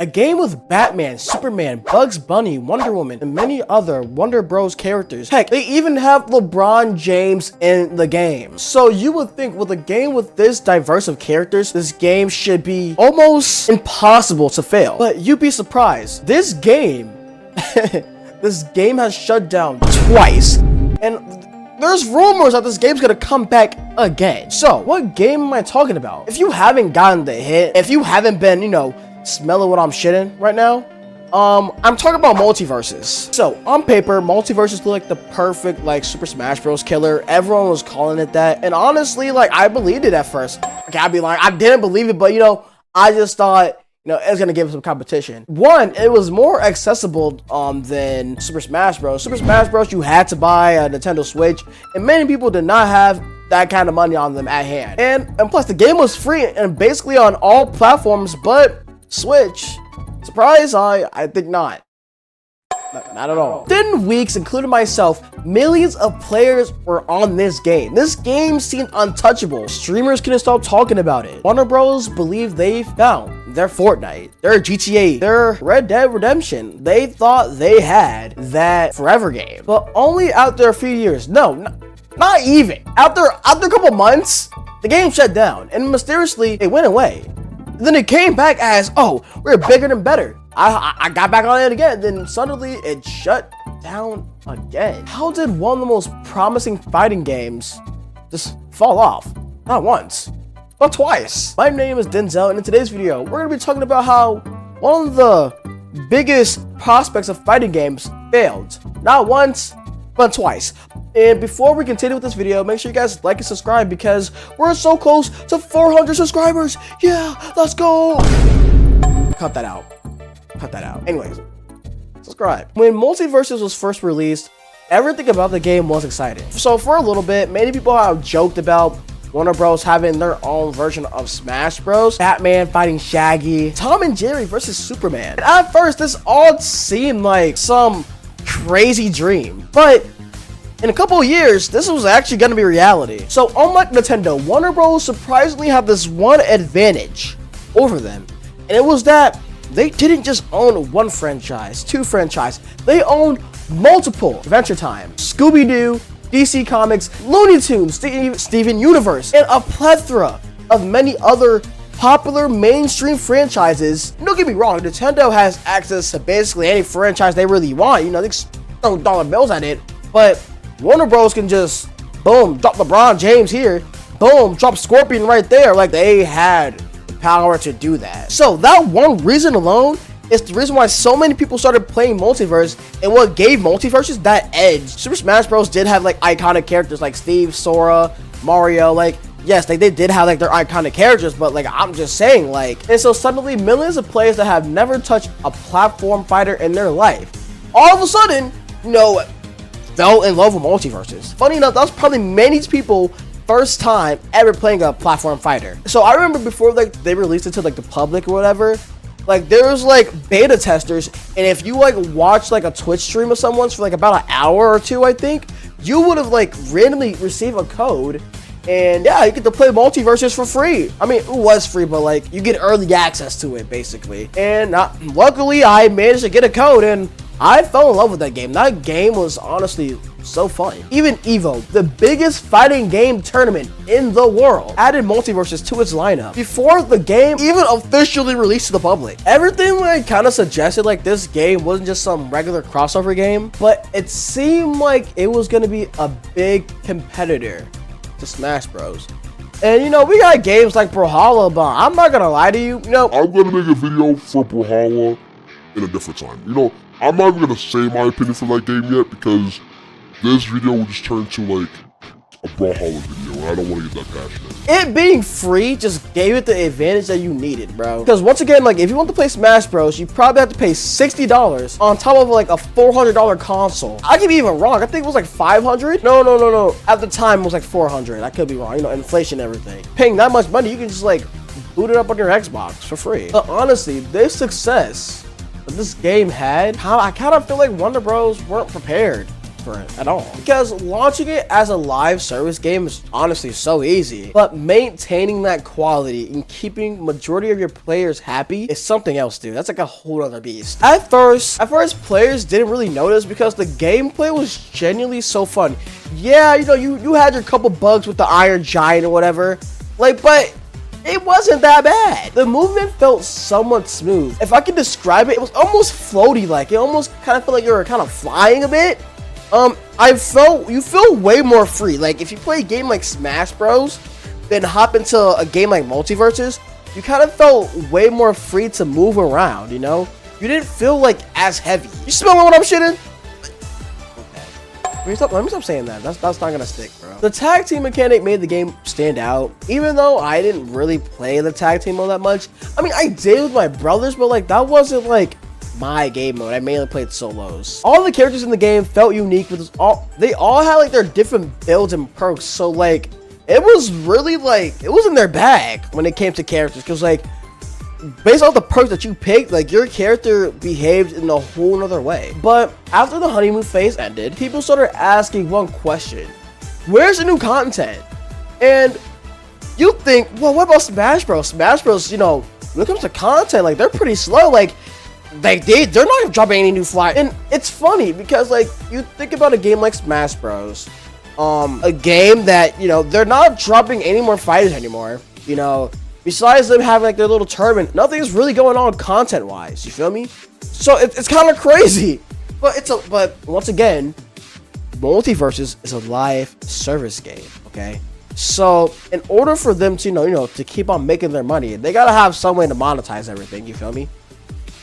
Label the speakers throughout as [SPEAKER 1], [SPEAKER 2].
[SPEAKER 1] A game with Batman, Superman, Bugs Bunny, Wonder Woman, and many other Wonder Bros characters. Heck, they even have LeBron James in the game. So you would think with a game with this diverse of characters, this game should be almost impossible to fail. But you'd be surprised. This game, this game has shut down twice. And there's rumors that this game's gonna come back again. So what game am I talking about? If you haven't gotten the hit, if you haven't been, smelling what I'm shitting right now, I'm talking about Multiversus. So on paper, Multiversus looked like the perfect Super Smash Bros. Killer. Everyone was calling it that, and honestly, I believed it at first. Okay, I'd be like, I didn't believe it, but I just thought it was gonna give it some competition. One, it was more accessible than Super Smash Bros. Super Smash Bros. You had to buy a Nintendo Switch, and many people did not have that kind of money on them at hand. And plus, the game was free and basically on all platforms but Switch. Surprise? I think not. Not at all. Within weeks, including myself, millions of players were on this game. This game seemed untouchable. Streamers couldn't stop talking about it. Warner Bros. Believed they found their Fortnite, their GTA, their Red Dead Redemption. They thought they had that forever game. But only after a few years. No, not even. After a couple months, the game shut down. And mysteriously, it went away. Then it came back as, oh, we're bigger and better. I got back on it again. Then suddenly it shut down again. How did one of the most promising fighting games just fall off? Not once, but twice. My name is Denzel, and in today's video, we're gonna be talking about how one of the biggest prospects of fighting games failed. Not once, but twice. And before we continue with this video, make sure you guys like and subscribe because we're so close to 400 subscribers. Yeah, let's go. Cut that out. Anyways, subscribe. When Multiversus was first released, everything about the game was exciting. So for a little bit, many people have joked about Warner Bros. Having their own version of Smash Bros. Batman fighting Shaggy, Tom and Jerry versus Superman. And at first, this all seemed like some crazy dream, but in a couple of years, this was actually going to be reality. So unlike Nintendo, Warner Bros. Surprisingly have this one advantage over them. And it was that they didn't just own one franchise, two franchises. They owned multiple. Adventure Time, Scooby-Doo, DC Comics, Looney Tunes, Steven Universe, and a plethora of many other popular mainstream franchises. Don't get me wrong, Nintendo has access to basically any franchise they really want. They throw dollar bills at it. But Warner Bros. Can just, boom, drop LeBron James here, boom, drop Scorpion right there. They had the power to do that. So that one reason alone is the reason why so many people started playing Multiverse, and what gave Multiversus that edge. Super Smash Bros. Did have iconic characters like Steve, Sora, Mario. Yes, they did have their iconic characters, but I'm just saying and so suddenly millions of players that have never touched a platform fighter in their life, all of a sudden, fell in love with Multiversus. Funny enough, that was probably many people first time ever playing a platform fighter. So I remember before they released it to the public or whatever, there was beta testers, and if you watch a Twitch stream of someone's for about an hour or two, I think you would have randomly received a code, and yeah, you get to play Multiversus for free. I mean, it was free, but you get early access to it basically. And luckily I managed to get a code, and I fell in love with that game. That game was honestly so fun. Even EVO, the biggest fighting game tournament in the world, added Multiversus to its lineup before the game even officially released to the public. Everything kind of suggested this game wasn't just some regular crossover game, but it seemed like it was going to be a big competitor to Smash Bros. And we got games like Brawlhalla, but I'm not gonna lie to you,
[SPEAKER 2] I'm gonna make a video for Brawlhalla in a different time. I'm not even gonna say my opinion for that game yet because this video will just turn to a Brawlhalla video, and I don't want to get that passionate.
[SPEAKER 1] It being free just gave it the advantage that you needed, bro. Because once again, if you want to play Smash Bros, you probably have to pay $60 on top of a $400 console. I could be even wrong. I think it was $500. No. At the time, it was $400. I could be wrong. Inflation and everything. Paying that much money, you can just boot it up on your Xbox for free. But honestly, this success that this game had, I kind of feel like Wonder Bros weren't prepared for it at all. Because launching it as a live service game is honestly so easy, but maintaining that quality and keeping majority of your players happy is something else, dude. That's like a whole other beast. At first, players didn't really notice because the gameplay was genuinely so fun. Yeah, you know, you had your couple bugs with the Iron Giant or whatever, like, but it wasn't that bad. The movement felt somewhat smooth. If I could describe it, it was almost floaty, like it almost kind of felt like you were kind of flying a bit. You feel way more free. Like if you play a game like Smash Bros, then hop into a game like Multiversus, you kind of felt way more free to move around, you know? You didn't feel like as heavy. You smell what I'm shitting? Let me stop saying that. That's not gonna stick, bro. The tag team mechanic made the game stand out, even though I didn't really play the tag team mode that much. I mean, I did with my brothers, but like that wasn't like my game mode. I mainly played solos. All the characters in the game felt unique with they all had like their different builds and perks. So like it was really like it was in their bag when it came to characters, because like based off the perks that you picked, like your character behaved in a whole nother way. But after the honeymoon phase ended, people started asking one question: where's the new content? And you think, well, what about Smash Bros? Smash Bros, you know, when it comes to content, like they're pretty slow. Like they're not dropping any new fly. And it's funny because like you think about a game like Smash Bros, a game that, you know, they're not dropping any more fighters anymore, you know. Besides them having like their little tournament, nothing's really going on content wise, you feel me? So it's kind of crazy, but once again, Multiversus is a live service game, okay? So in order for them to, you know, to keep on making their money, they gotta have some way to monetize everything, you feel me?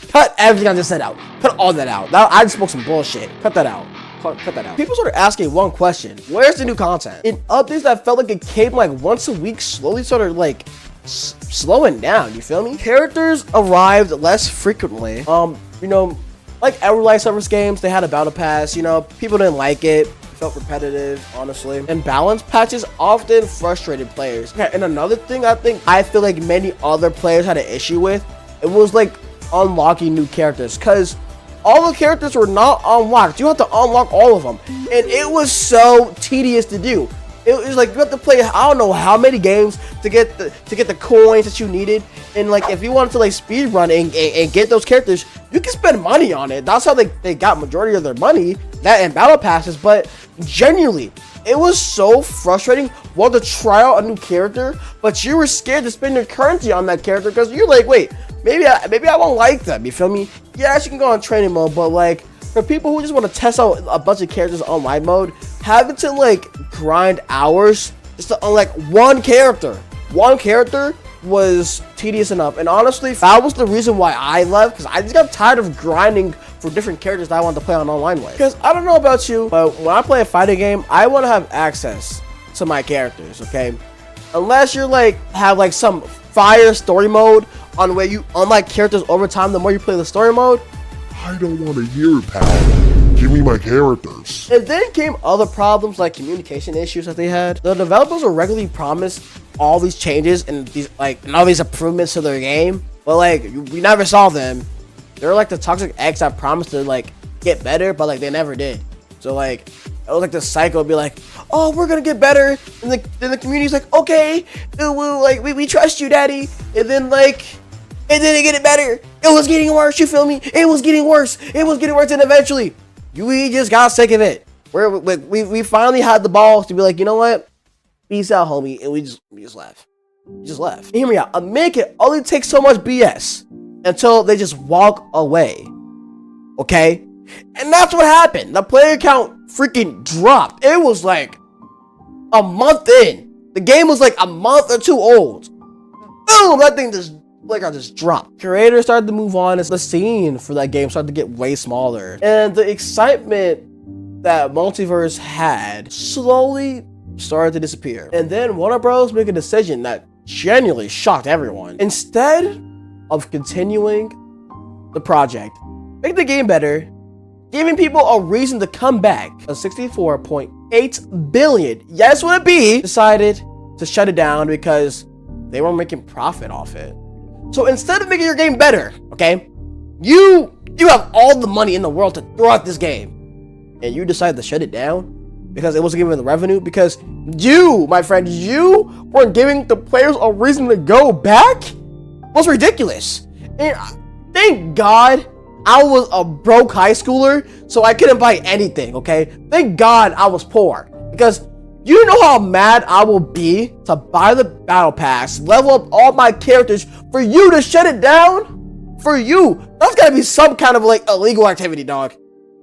[SPEAKER 1] Cut everything I just said out. Cut all that out. Now I just spoke some bullshit. Cut that out. Cut that out. People started asking one question: where's the new content? In updates that felt like it came like once a week, slowly started like slowing down, you feel me? Characters arrived less frequently. You know, like every live service games, they had a battle pass, you know, people didn't like it. Felt repetitive, honestly. And balance patches often frustrated players. Okay, and another thing I feel like many other players had an issue with, it was like unlocking new characters, because all the characters were not unlocked. You have to unlock all of them, and it was so tedious to do. It was like you have to play I don't know how many games to get the coins that you needed. And like if you wanted to like speed run and get those characters, you can spend money on it. That's how they got majority of their money, that and battle passes. But genuinely, it was so frustrating wanting to try out a new character, but you were scared to spend your currency on that character because you're like, wait, maybe I won't like them, you feel me? Yes, you can go on training mode, but like for people who just want to test out a bunch of characters on live mode, having to like grind hours just to unlock one character was tedious enough. And honestly, that was the reason why I left, because I just got tired of grinding for different characters that I wanted to play on online way. Because I don't know about you, but when I play a fighting game, I want to have access to my characters, okay? Unless you're like have like some fire story mode on where you unlock characters over time the more you play the story mode.
[SPEAKER 2] I don't want to hear it, pal. Give me my characters.
[SPEAKER 1] And then came other problems like communication issues that they had. The developers were regularly promised all these changes and these and all these improvements to their game, but like we never saw them. They're like the toxic ex that promised to like get better, but like they never did. So like it was like the cycle would be like, oh, we're gonna get better, and then the community's like, okay, we trust you, daddy, and then it didn't get it better. It was getting worse, you feel me? It was getting worse, and eventually we just got sick of it. We finally had the balls to be like, you know what? Peace out, homie. And we just left. Hear me out. A minute only takes so much BS until they just walk away. Okay? And that's what happened. The player count freaking dropped. It was like a month in. The game was like a month or two old. Boom! That thing just dropped. Creators started to move on as the scene for that game started to get way smaller. And the excitement that Multiverse had slowly started to disappear. And then Warner Bros. Made a decision that genuinely shocked everyone. Instead of continuing the project, make the game better, giving people a reason to come back, a $64.8 billion, yes would it be, decided to shut it down because they weren't making profit off it. So instead of making your game better, okay, you have all the money in the world to throw out this game. and you decided to shut it down because it wasn't giving the revenue, because you, my friend, you weren't giving the players a reason to go back, was ridiculous. And thank God I was a broke high schooler, so I couldn't buy anything, okay? Thank God I was poor, because you know how mad I will be to buy the battle pass, level up all my characters, for you to shut it down? For you? That's gotta be some kind of like illegal activity, dog.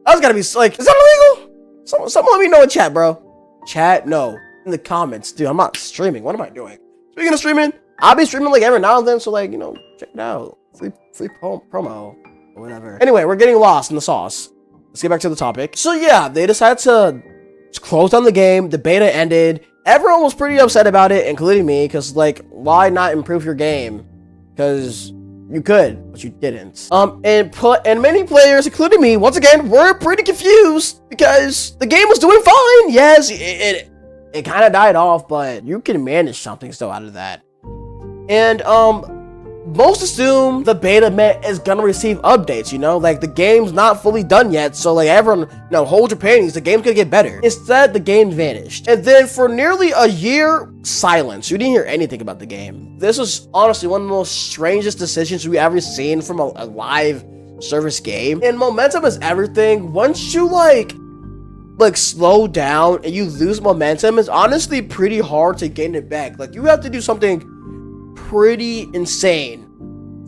[SPEAKER 1] That's gotta be like, is that illegal? Someone let me know in chat, bro. Chat? No. In the comments. Dude, I'm not streaming. What am I doing? Speaking of streaming, I'll be streaming like every now and then, so like, you know, check it out. Free promo or whatever. Anyway, we're getting lost in the sauce. Let's get back to the topic. So yeah, they decided to close down the game. The beta ended. Everyone was pretty upset about it, including me, because like, why not improve your game? Because you could, but you didn't. And many players, including me, once again, were pretty confused because the game was doing fine. Yes, it kind of died off, but you can manage something still out of that. And most assume the beta is gonna receive updates, you know, like the game's not fully done yet, so like everyone, you know, hold your panties, the game's gonna get better. Instead, the game vanished, and then for nearly a year, silence. You didn't hear anything about the game. This was honestly one of the most strangest decisions we ever seen from a live service game. And momentum is everything. Once you like slow down and you lose momentum, it's honestly pretty hard to gain it back. Like, you have to do something pretty insane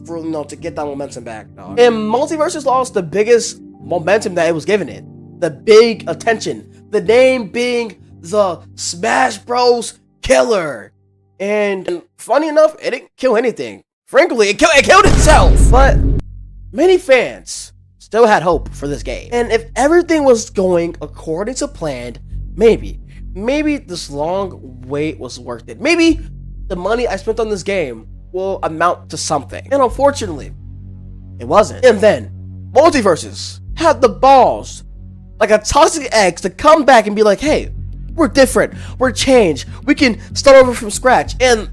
[SPEAKER 1] for, you know, to get that momentum back, dog. And Multiversus lost the biggest momentum that it was given it. The big attention. The name being the Smash Bros. Killer. And funny enough, it didn't kill anything. Frankly, it killed itself. But many fans still had hope for this game. And if everything was going according to plan, maybe this long wait was worth it. Maybe the money I spent on this game will amount to something. And unfortunately, it wasn't. And then Multiversus had the balls, like a toxic ex, to come back and be like, hey, we're different, we're changed, we can start over from scratch. And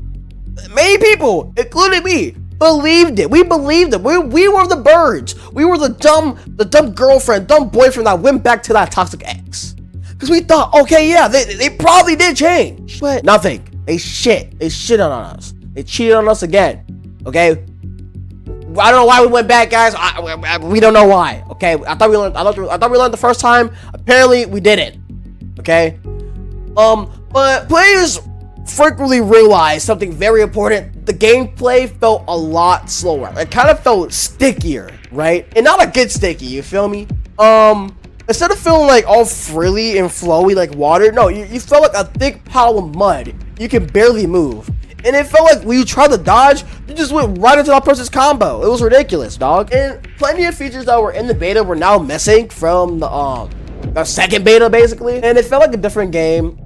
[SPEAKER 1] many people, including me, believed it. We believed it. We were the birds. We were the dumb girlfriend, dumb boyfriend that went back to that toxic ex. Because we thought, okay, yeah, they probably did change. But nothing. They shit on us. They cheated on us again. Okay? I don't know why we went back, guys. We don't know why. Okay? I thought we learned the first time. Apparently, we didn't. Okay? But players frequently realized something very important. The gameplay felt a lot slower. It kind of felt stickier, right? And not a good sticky, you feel me? Instead of feeling like all frilly and flowy like water, no, you felt like a thick pile of mud. You can barely move. And it felt like when you tried to dodge, you just went right into that person's combo. It was ridiculous, dog. And plenty of features that were in the beta were now missing from the second beta, basically. And it felt like a different game.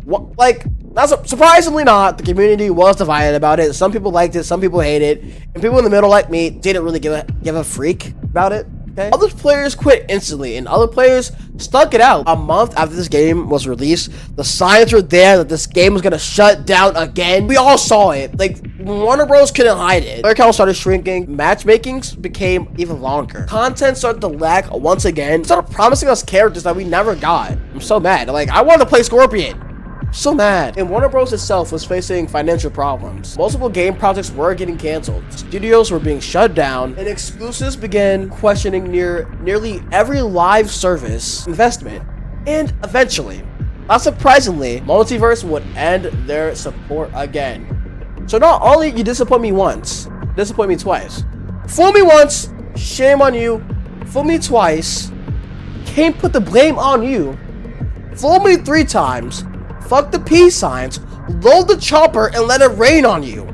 [SPEAKER 1] Surprisingly not, the community was divided about it. Some people liked it, some people hated it, and people in the middle like me didn't really give a freak about it. Okay. Other players quit instantly, and other players stuck it out. A month after this game was released, the signs were there that this game was gonna shut down again. We all saw it. Like, Warner Bros. Couldn't hide it. Player count started shrinking. Matchmakings became even longer. Content started to lack once again. It started promising us characters that we never got. I'm so mad. Like, I wanted to play Scorpion. So mad. And Warner Bros. Itself was facing financial problems. Multiple game projects were getting canceled. Studios were being shut down, and exclusives began questioning nearly every live service investment. And eventually, not surprisingly, Multiverse would end their support again. So not only you disappoint me once, disappoint me twice. Fool me once, shame on you. Fool me twice, can't put the blame on you. Fool me 3 times, fuck the peace signs, load the chopper and let it rain on you.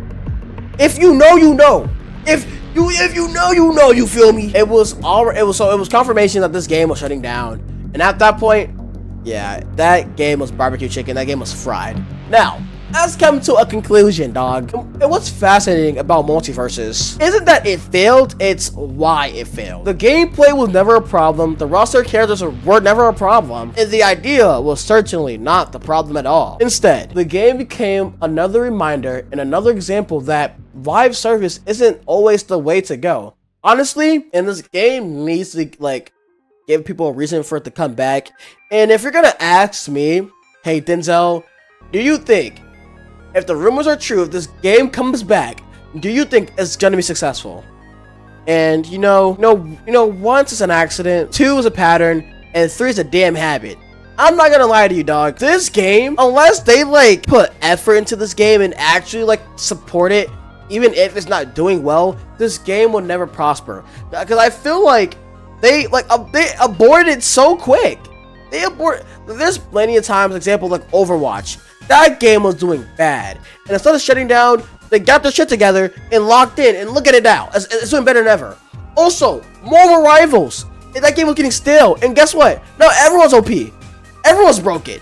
[SPEAKER 1] If you know, you know. If you know, you know, you feel me? It was confirmation that this game was shutting down. And at that point, yeah, that game was barbecue chicken. That game was fried. Now, let's come to a conclusion, dog. And what's fascinating about Multiversus isn't that it failed, it's why it failed. The gameplay was never a problem, the roster characters were never a problem, and the idea was certainly not the problem at all. Instead, the game became another reminder and another example that live service isn't always the way to go. Honestly, and this game needs to, like, give people a reason for it to come back. And if you're gonna ask me, hey Denzel, do you think if the rumors are true, if this game comes back, do you think it's gonna be successful? And you know, once it's an accident, 2 is a pattern, and 3 is a damn habit. I'm not gonna lie to you, dog. This game, unless they like put effort into this game and actually like support it, even if it's not doing well, this game will never prosper. Because I feel like they aborted it so quick. There's plenty of times, example like Overwatch. That game was doing bad, and instead of shutting down, they got their shit together and locked in, and look at it now. It's doing better than ever. Also, Marvel Rivals. That game was getting stale, and guess what? Now everyone's OP. Everyone's broken.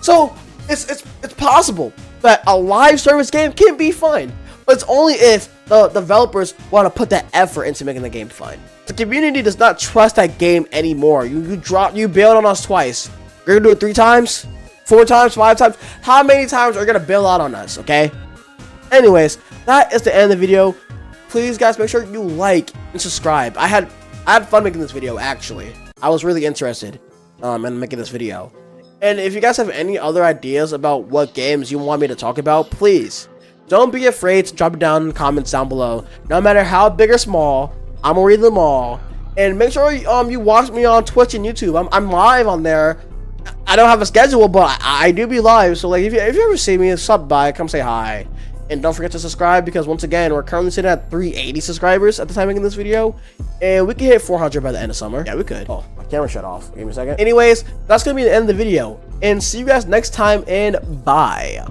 [SPEAKER 1] So it's possible that a live service game can be fun, but it's only if the developers want to put that effort into making the game fun. The community does not trust that game anymore. You bailed on us twice. You're gonna do it 3 times, 4 times, 5 times. How many times are you gonna bail out on us? Okay. Anyways, that is the end of the video. Please, guys, make sure you like and subscribe. I had fun making this video. Actually, I was really interested in making this video. And if you guys have any other ideas about what games you want me to talk about, please don't be afraid to drop it down in the comments down below. No matter how big or small, I'm gonna read them all. And make sure you watch me on Twitch and YouTube. I'm live on there. I don't have a schedule, but I do be live. So like, if you ever see me, stop by, come say hi. And don't forget to subscribe, because once again, we're currently sitting at 380 subscribers at the time of making this video, and we can hit 400 by the end of summer. Yeah, we could. Oh, my camera shut off. Give me a second. Anyways, that's gonna be the end of the video, and see you guys next time, and bye.